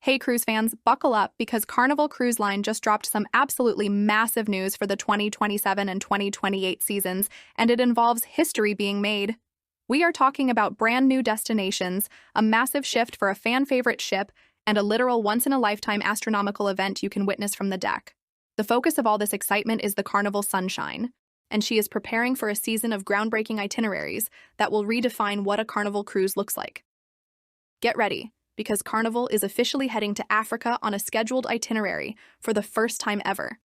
Hey cruise fans, buckle up because Carnival Cruise Line just dropped some absolutely massive news for the 2027 and 2028 seasons, and it involves history being made. We are talking about brand new destinations, a massive shift for a fan-favorite ship, and a literal once-in-a-lifetime astronomical event you can witness from the deck. The focus of all this excitement is the Carnival Sunshine, and she is preparing for a season of groundbreaking itineraries that will redefine what a Carnival cruise looks like. Get ready, because Carnival is officially heading to Africa on a scheduled itinerary for the first time ever.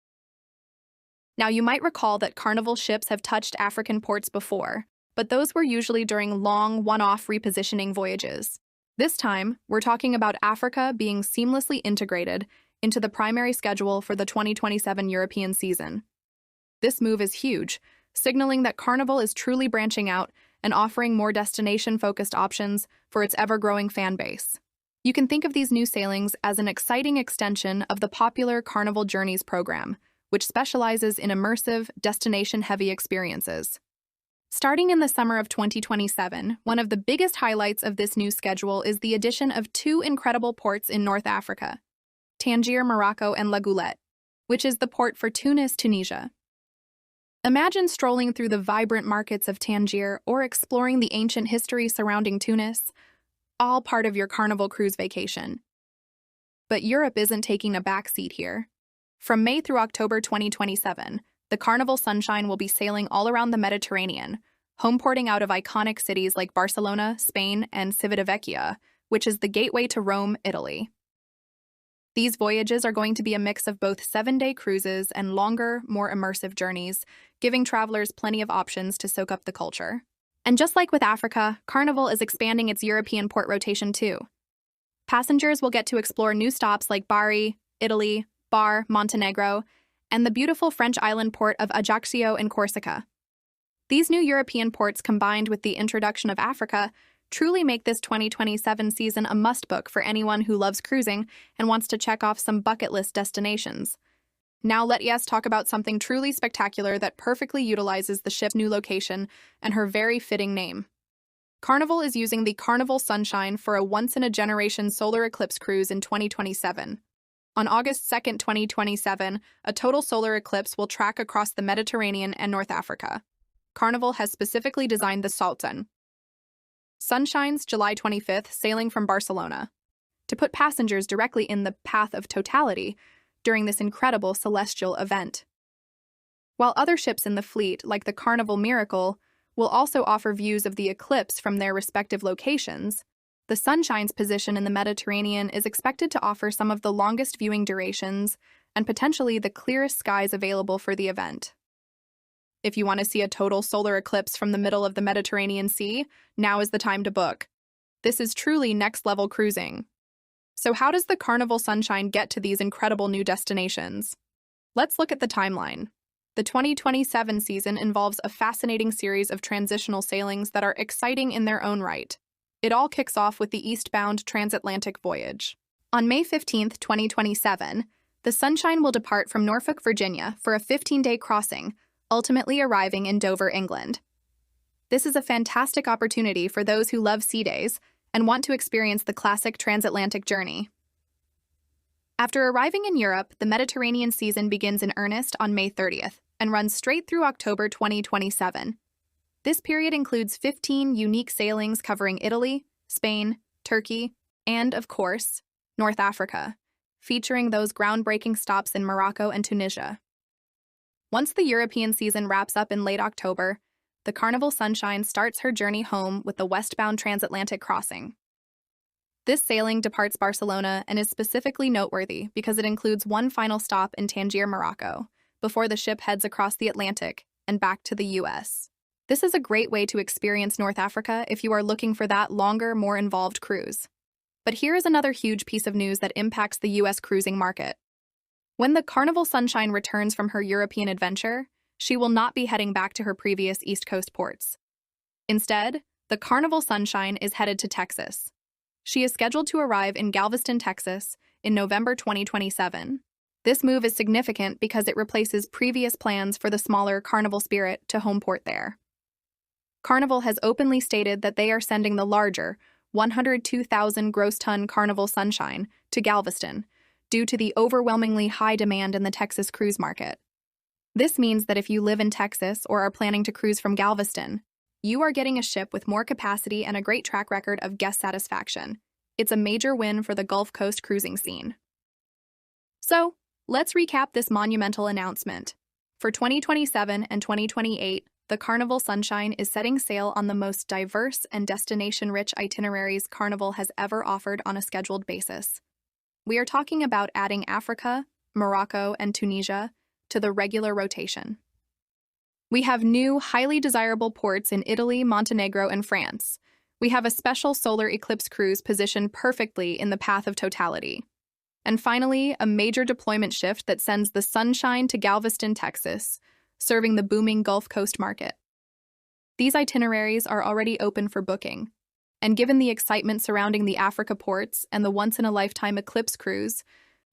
Now, you might recall that Carnival ships have touched African ports before, but those were usually during long, one-off repositioning voyages. This time, we're talking about Africa being seamlessly integrated into the primary schedule for the 2027 European season. This move is huge, signaling that Carnival is truly branching out and offering more destination-focused options for its ever-growing fan base. You can think of these new sailings as an exciting extension of the popular Carnival Journeys program, which specializes in immersive, destination-heavy experiences. Starting in the summer of 2027, one of the biggest highlights of this new schedule is the addition of two incredible ports in North Africa, Tangier, Morocco, and La Goulette, which is the port for Tunis, Tunisia. Imagine strolling through the vibrant markets of Tangier or exploring the ancient history surrounding Tunis, all part of your Carnival cruise vacation. But Europe isn't taking a backseat here. From May through October 2027, the Carnival Sunshine will be sailing all around the Mediterranean, homeporting out of iconic cities like Barcelona, Spain, and Civitavecchia, which is the gateway to Rome, Italy. These voyages are going to be a mix of both 7-day cruises and longer, more immersive journeys, giving travelers plenty of options to soak up the culture. And just like with Africa, Carnival is expanding its European port rotation too. Passengers will get to explore new stops like Bari, Italy, Bar, Montenegro, and the beautiful French island port of Ajaccio in Corsica. These new European ports, combined with the introduction of Africa, truly make this 2027 season a must-book for anyone who loves cruising and wants to check off some bucket list destinations. Now let Yes talk about something truly spectacular that perfectly utilizes the ship's new location and her very fitting name. Carnival is using the Carnival Sunshine for a once-in-a-generation solar eclipse cruise in 2027. On August 2, 2027, a total solar eclipse will track across the Mediterranean and North Africa. Carnival has specifically designed the Sultan. Sunshine's July 25th, sailing from Barcelona, to put passengers directly in the path of totality during this incredible celestial event. While other ships in the fleet, like the Carnival Miracle, will also offer views of the eclipse from their respective locations, the Sunshine's position in the Mediterranean is expected to offer some of the longest viewing durations and potentially the clearest skies available for the event. If you want to see a total solar eclipse from the middle of the Mediterranean Sea, now is the time to book. This is truly next-level cruising. So how does the Carnival Sunshine get to these incredible new destinations? Let's look at the timeline. The 2027 season involves a fascinating series of transitional sailings that are exciting in their own right. It all kicks off with the eastbound transatlantic voyage. On May 15, 2027, the Sunshine will depart from Norfolk, Virginia for a 15-day crossing, ultimately arriving in Dover, England. This is a fantastic opportunity for those who love sea days and want to experience the classic transatlantic journey. After arriving in Europe, the Mediterranean season begins in earnest on May 30th and runs straight through October 2027. This period includes 15 unique sailings covering Italy, Spain, Turkey, and, of course, North Africa, featuring those groundbreaking stops in Morocco and Tunisia. Once the European season wraps up in late October, the Carnival Sunshine starts her journey home with the westbound transatlantic crossing. This sailing departs Barcelona and is specifically noteworthy because it includes one final stop in Tangier, Morocco, before the ship heads across the Atlantic and back to the US. This is a great way to experience North Africa if you are looking for that longer, more involved cruise. But here is another huge piece of news that impacts the US cruising market. When the Carnival Sunshine returns from her European adventure, she will not be heading back to her previous East Coast ports. Instead, the Carnival Sunshine is headed to Texas. She is scheduled to arrive in Galveston, Texas, in November 2027. This move is significant because it replaces previous plans for the smaller Carnival Spirit to home port there. Carnival has openly stated that they are sending the larger, 102,000 gross ton Carnival Sunshine to Galveston due to the overwhelmingly high demand in the Texas cruise market. This means that if you live in Texas or are planning to cruise from Galveston, you are getting a ship with more capacity and a great track record of guest satisfaction. It's a major win for the Gulf Coast cruising scene. So, let's recap this monumental announcement. For 2027 and 2028, the Carnival Sunshine is setting sail on the most diverse and destination-rich itineraries Carnival has ever offered on a scheduled basis. We are talking about adding Africa, Morocco, and Tunisia to the regular rotation. We have new, highly desirable ports in Italy, Montenegro, and France. We have a special solar eclipse cruise positioned perfectly in the path of totality. And finally, a major deployment shift that sends the Sunshine to Galveston, Texas, serving the booming Gulf Coast market. These itineraries are already open for booking, and given the excitement surrounding the Africa ports and the once-in-a-lifetime Eclipse cruise,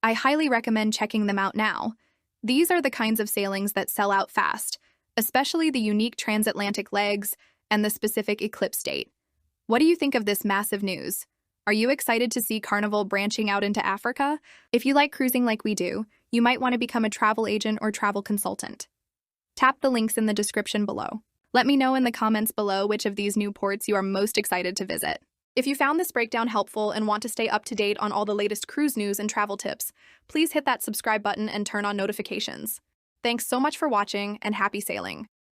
I highly recommend checking them out now. These are the kinds of sailings that sell out fast, especially the unique transatlantic legs and the specific eclipse date. What do you think of this massive news? Are you excited to see Carnival branching out into Africa? If you like cruising like we do, you might want to become a travel agent or travel consultant. Tap the links in the description below. Let me know in the comments below which of these new ports you are most excited to visit. If you found this breakdown helpful and want to stay up to date on all the latest cruise news and travel tips, please hit that subscribe button and turn on notifications. Thanks so much for watching, and happy sailing.